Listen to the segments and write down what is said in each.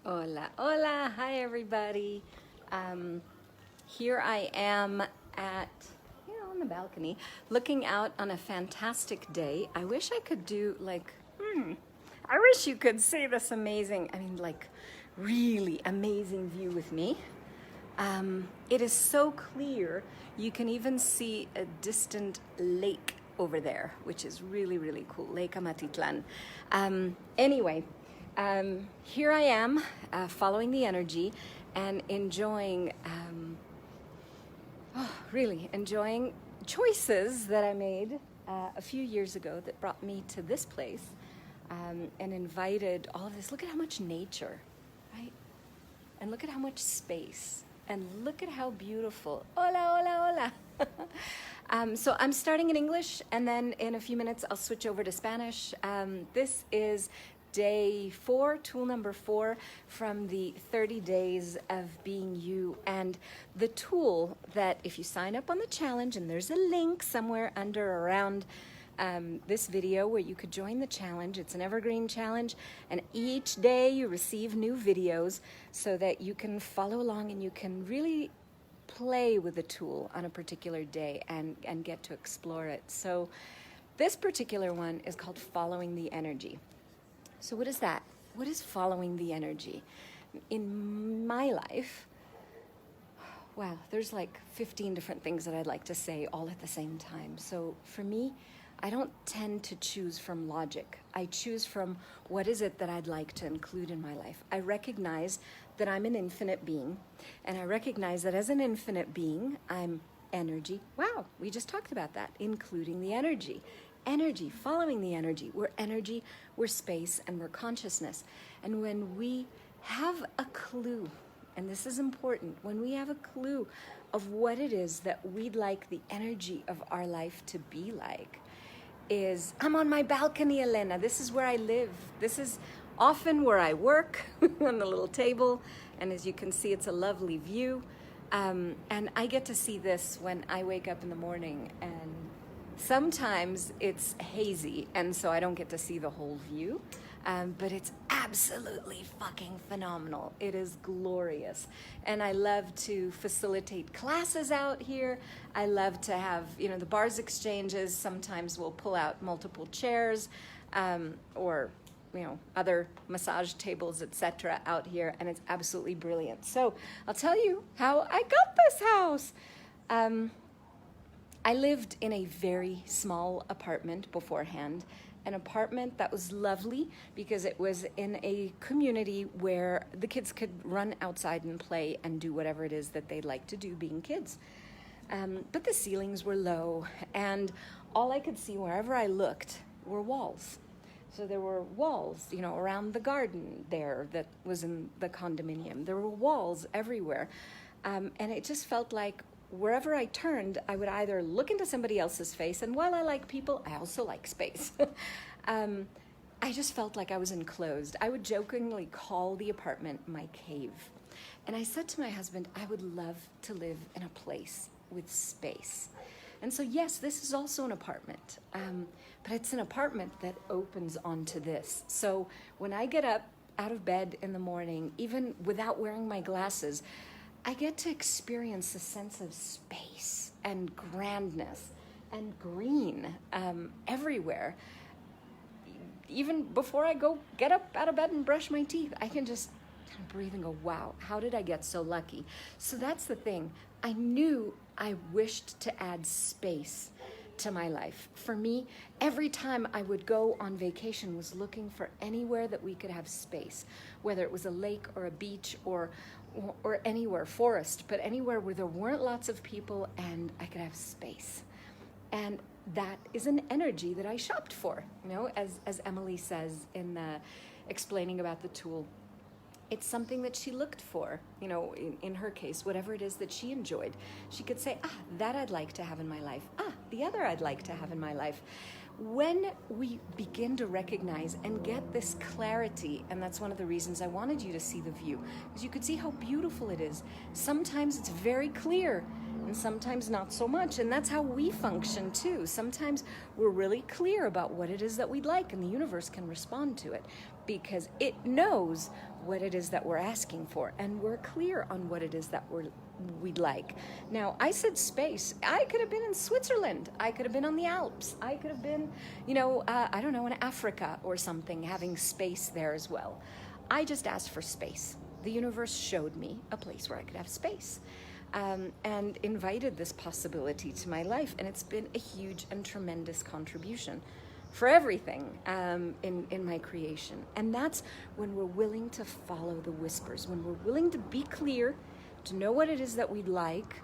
Hola, hola, hi everybody. Here I am on the balcony, looking out on a fantastic day. I wish I could do I wish you could see this really amazing view with me. It is so clear, you can even see a distant lake over there, which is really, really cool, Lake Amatitlan. Here I am following the energy and really enjoying choices that I made a few years ago that brought me to this place and invited all of this. Look at how much nature, right? And look at how much space. And look at how beautiful. Hola, hola, hola. So I'm starting in English, and then in a few minutes I'll switch over to Spanish. This is day 4, tool number 4 from the 30 days of being you. And the tool that if you sign up on the challenge, and there's a link somewhere under around this video where you could join the challenge. It's an evergreen challenge, and each day you receive new videos so that you can follow along and you can really play with the tool on a particular day and get to explore it. So this particular one is called Following the Energy. So what is that? What is following the energy? In my life, wow, there's like 15 different things that I'd like to say all at the same time. So for me, I don't tend to choose from logic. I choose from what is it that I'd like to include in my life. I recognize that I'm an infinite being, and I recognize that as an infinite being, I'm energy. Wow, we just talked about that, including the energy. Energy, following the energy. We're energy, we're space, and we're consciousness. And when we have a clue, and this is important, when we have a clue of what it is that we'd like the energy of our life to be like, I'm on my balcony, Elena. This is where I live. This is often where I work on the little table. And as you can see, it's a lovely view. And I get to see this when I wake up in the morning, and sometimes it's hazy, and so I don't get to see the whole view, but it's absolutely fucking phenomenal. It is glorious. And I love to facilitate classes out here. I love to have, the bars exchanges. Sometimes we'll pull out multiple chairs or other massage tables, etc. out here, and it's absolutely brilliant. So I'll tell you how I got this house. I lived in a very small apartment beforehand, an apartment that was lovely because it was in a community where the kids could run outside and play and do whatever it is that they like to do being kids. But the ceilings were low, and all I could see wherever I looked were walls. So there were walls, around the garden there that was in the condominium. There were walls everywhere. And it just felt like wherever I turned, I would either look into somebody else's face, and while I like people, I also like space. I just felt like I was enclosed. I would jokingly call the apartment my cave. And I said to my husband, I would love to live in a place with space. And so yes, this is also an apartment, but it's an apartment that opens onto this. So when I get up out of bed in the morning, even without wearing my glasses, I get to experience a sense of space and grandness and green everywhere. Even before I get up out of bed and brush my teeth, I can just kind of breathe and go, wow, how did I get so lucky? So that's the thing. I knew I wished to add space to my life. For me, every time I would go on vacation was looking for anywhere that we could have space, whether it was a lake or a beach or anywhere, forest, but anywhere where there weren't lots of people and I could have space. And that is an energy that I shopped for, as Emily says in the explaining about the tool. It's something that she looked for, in her case, whatever it is that she enjoyed. She could say, that I'd like to have in my life. The other I'd like to have in my life. When we begin to recognize and get this clarity, and that's one of the reasons I wanted you to see the view, because you could see how beautiful it is. Sometimes it's very clear, and sometimes not so much, and that's how we function too. Sometimes we're really clear about what it is that we'd like, and the universe can respond to it. because it knows what it is that we're asking for, and we're clear on what it is that we'd like. Now, I said space. I could have been in Switzerland. I could have been on the Alps. I could have been, I don't know, in Africa or something, having space there as well. I just asked for space. The universe showed me a place where I could have space, and invited this possibility to my life. And it's been a huge and tremendous contribution for everything in my creation. And that's when we're willing to follow the whispers, when we're willing to be clear, to know what it is that we'd like,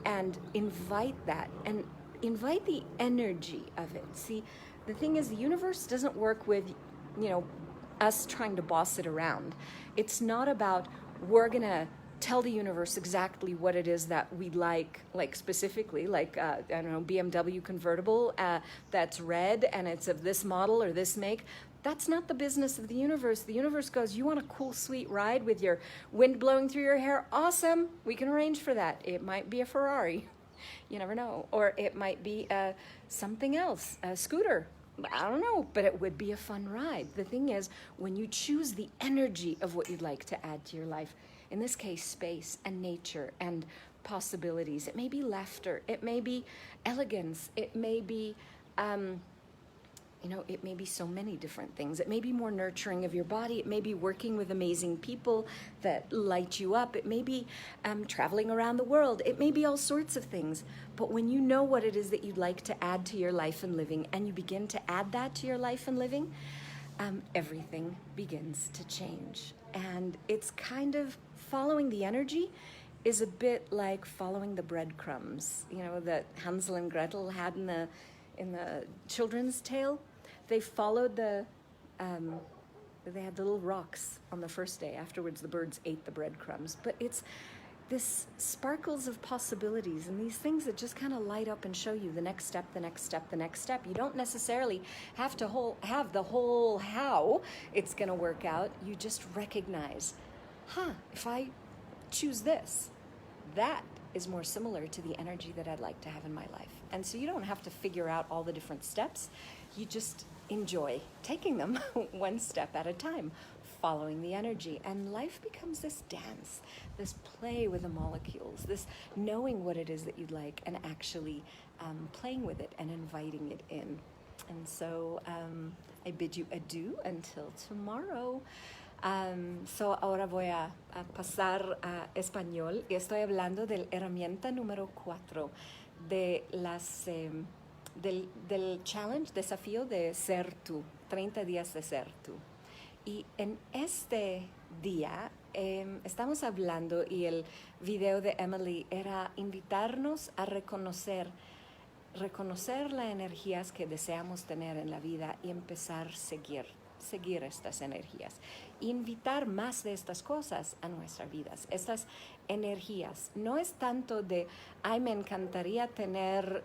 and invite that, and invite the energy of it. See, the thing is, the universe doesn't work with, us trying to boss it around. It's not about, we're gonna tell the universe exactly what it is that we like specifically, I don't know, BMW convertible that's red and it's of this model or this make. That's not the business of the universe. The universe goes, you want a cool, sweet ride with your wind blowing through your hair? Awesome, we can arrange for that. It might be a Ferrari, you never know. Or it might be something else, a scooter. I don't know, but it would be a fun ride. The thing is, when you choose the energy of what you'd like to add to your life, in this case, space and nature and possibilities. It may be laughter. It may be elegance. It may be, it may be so many different things. It may be more nurturing of your body. It may be working with amazing people that light you up. It may be traveling around the world. It may be all sorts of things. But when you know what it is that you'd like to add to your life and living, and you begin to add that to your life and living, everything begins to change. And it's kind of following the energy is a bit like following the breadcrumbs, that Hansel and Gretel had in the children's tale. They followed they had the little rocks on the first day. Afterwards, the birds ate the breadcrumbs. But it's this sparkles of possibilities and these things that just kind of light up and show you the next step, the next step, the next step. You don't necessarily have to have the whole how it's going to work out. You just recognize, if I choose this, that is more similar to the energy that I'd like to have in my life. And so you don't have to figure out all the different steps. You just enjoy taking them one step at a time, following the energy. And life becomes this dance, this play with the molecules, this knowing what it is that you'd like and actually playing with it and inviting it in. And so I bid you adieu until tomorrow. So ahora voy a pasar a español y estoy hablando de la herramienta número 4 de del challenge, desafío de ser tú, 30 días de ser tú. Y en este día estamos hablando, y el video de Emily era invitarnos a reconocer las energías que deseamos tener en la vida y empezar a seguir estas energías. Invitar más de estas cosas a nuestras vidas. Estas energías no es tanto de, me encantaría tener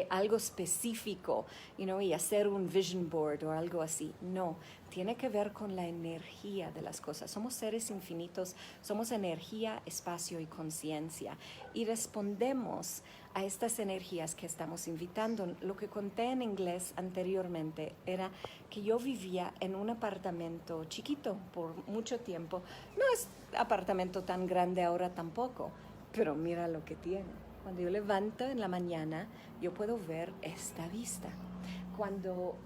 algo específico, y hacer un vision board o algo así. No, tiene que ver con la energía de las cosas. Somos seres infinitos, somos energía, espacio y conciencia. Y respondemos a estas energías que estamos invitando. Lo que conté en inglés anteriormente era que yo vivía en un apartamento chiquito por mucho tiempo. No es apartamento tan grande ahora tampoco, pero mira lo que tiene. Cuando yo levanto en la mañana, yo puedo ver esta vista. Cuando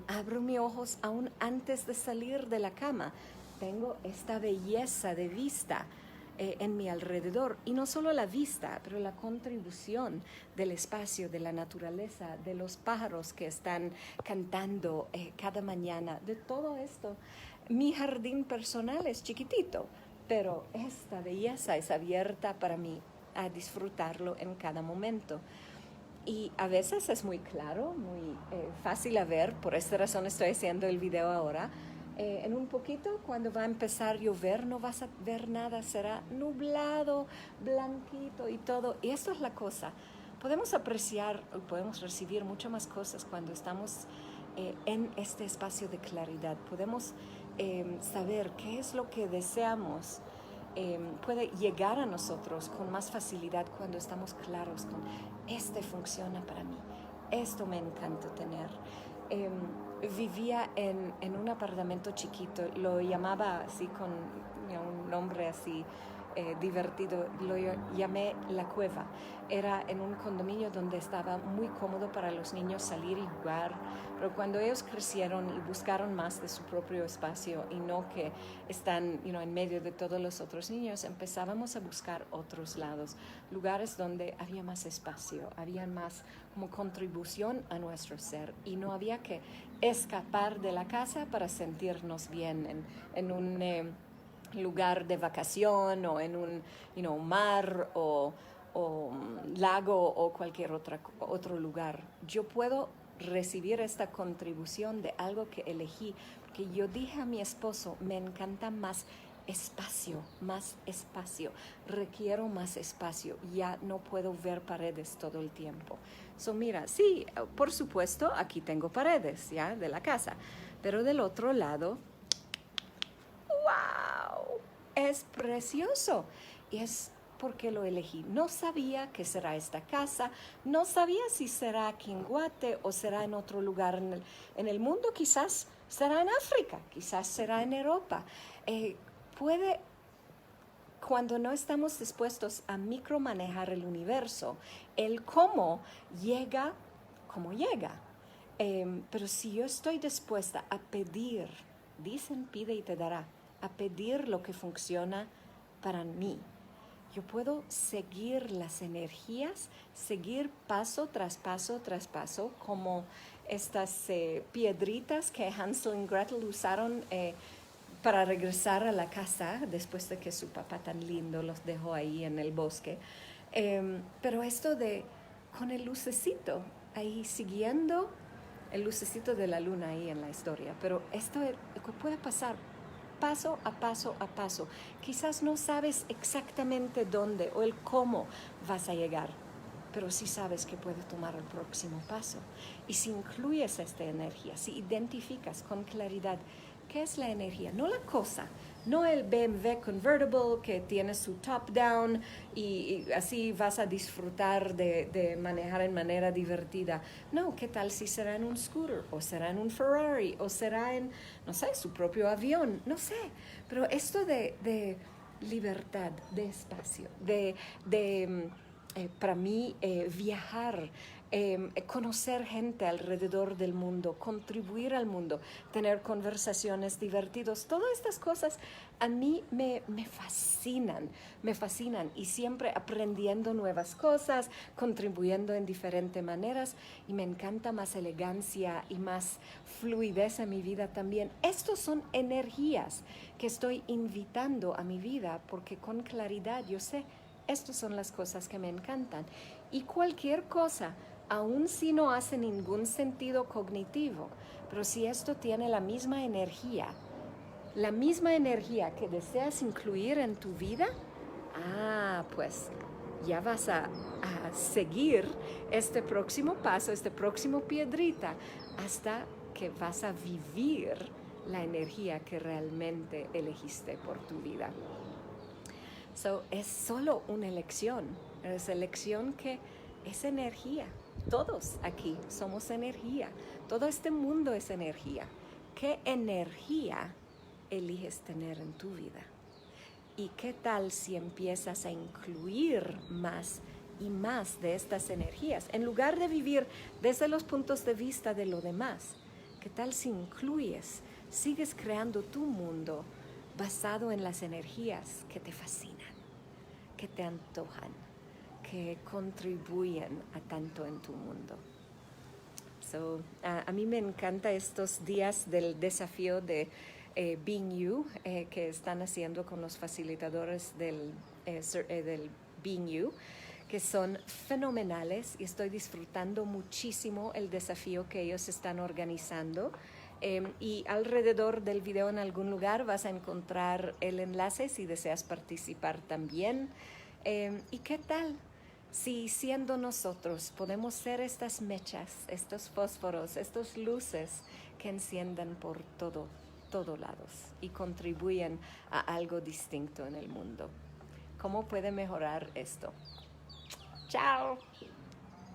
abro mis ojos, aún antes de salir de la cama, tengo esta belleza de vista en mi alrededor. Y no solo la vista, pero la contribución del espacio, de la naturaleza, de los pájaros que están cantando cada mañana, de todo esto. Mi jardín personal es chiquitito, pero esta belleza es abierta para mí a disfrutarlo en cada momento. Y a veces es muy claro, muy fácil a ver, por esta razón estoy haciendo el video ahora. En un poquito, cuando va a empezar a llover, no vas a ver nada, será nublado, blanquito y todo. Y esto es la cosa, podemos apreciar, podemos recibir mucho más cosas cuando estamos en este espacio de claridad. Podemos saber qué es lo que deseamos. Puede llegar a nosotros con más facilidad cuando estamos claros con, funciona para mí, esto me encanta tener. em, vivía en un apartamento chiquito, lo llamaba así con un nombre así divertido, lo llamé La Cueva. Era en un condominio donde estaba muy cómodo para los niños salir y jugar, pero cuando ellos crecieron y buscaron más de su propio espacio y no que están en medio de todos los otros niños, empezábamos a buscar otros lados, lugares donde había más espacio, había más como contribución a nuestro ser y no había que escapar de la casa para sentirnos bien en un lugar de vacación o en un mar o lago o cualquier otro lugar. Yo puedo recibir esta contribución de algo que elegí, porque yo dije a mi esposo, me encanta más espacio, requiero más espacio, ya no puedo ver paredes todo el tiempo. So, mira, sí, por supuesto, aquí tengo paredes, ya, de la casa, pero del otro lado, ¡wow! Es precioso. Y es porque lo elegí. No sabía que será esta casa, no sabía si será aquí en Guate o será en otro lugar en el mundo, quizás será en África, quizás será en Europa. Cuando no estamos dispuestos a micromanejar el universo, el cómo llega como llega. Pero si yo estoy dispuesta a pedir, dicen pide y te dará, a pedir lo que funciona para mí, yo puedo seguir las energías, seguir paso tras paso tras paso, como estas piedritas que Hansel y Gretel usaron para regresar a la casa después de que su papá tan lindo los dejó ahí en el bosque. Pero esto de con el lucecito ahí siguiendo el lucecito de la luna ahí en la historia, pero esto puede pasar paso a paso a paso. Quizás no sabes exactamente dónde o el cómo vas a llegar, pero sí sabes que puedes tomar el próximo paso. Y si incluyes esta energía, si identificas con claridad qué es la energía, no la cosa, no el BMW convertible que tiene su top down y así vas a disfrutar de manejar en manera divertida. No, ¿qué tal si será en un scooter o será en un Ferrari o será en, no sé, su propio avión? No sé, pero esto de libertad, de espacio, para mí viajar, conocer gente alrededor del mundo, contribuir al mundo, tener conversaciones divertidas, todas estas cosas a mí me fascinan y siempre aprendiendo nuevas cosas, contribuyendo en diferentes maneras y me encanta más elegancia y más fluidez en mi vida también. Estos son energías que estoy invitando a mi vida porque con claridad yo sé estas son las cosas que me encantan. Y cualquier cosa, aun si no hace ningún sentido cognitivo, pero si esto tiene la misma energía que deseas incluir en tu vida, pues ya vas a seguir este próximo paso, este próximo piedrita, hasta que vas a vivir la energía que realmente elegiste por tu vida. So, es solo una elección, es elección que es energía. Todos aquí somos energía, todo este mundo es energía. ¿Qué energía eliges tener en tu vida? ¿Y qué tal si empiezas a incluir más y más de estas energías? En lugar de vivir desde los puntos de vista de lo demás, ¿qué tal si incluyes, sigues creando tu mundo basado en las energías que te fascinan, que te antojan, que contribuyen a tanto en tu mundo? So, a mí me encanta estos días del desafío de Being You que están haciendo con los facilitadores del Being You, que son fenomenales y estoy disfrutando muchísimo el desafío que ellos están organizando. Y alrededor del video en algún lugar vas a encontrar el enlace si deseas participar también. ¿Y qué tal si siendo nosotros podemos ser estas mechas, estos fósforos, estas luces que enciendan por todos lados y contribuyen a algo distinto en el mundo? ¿Cómo puede mejorar esto? ¡Chao!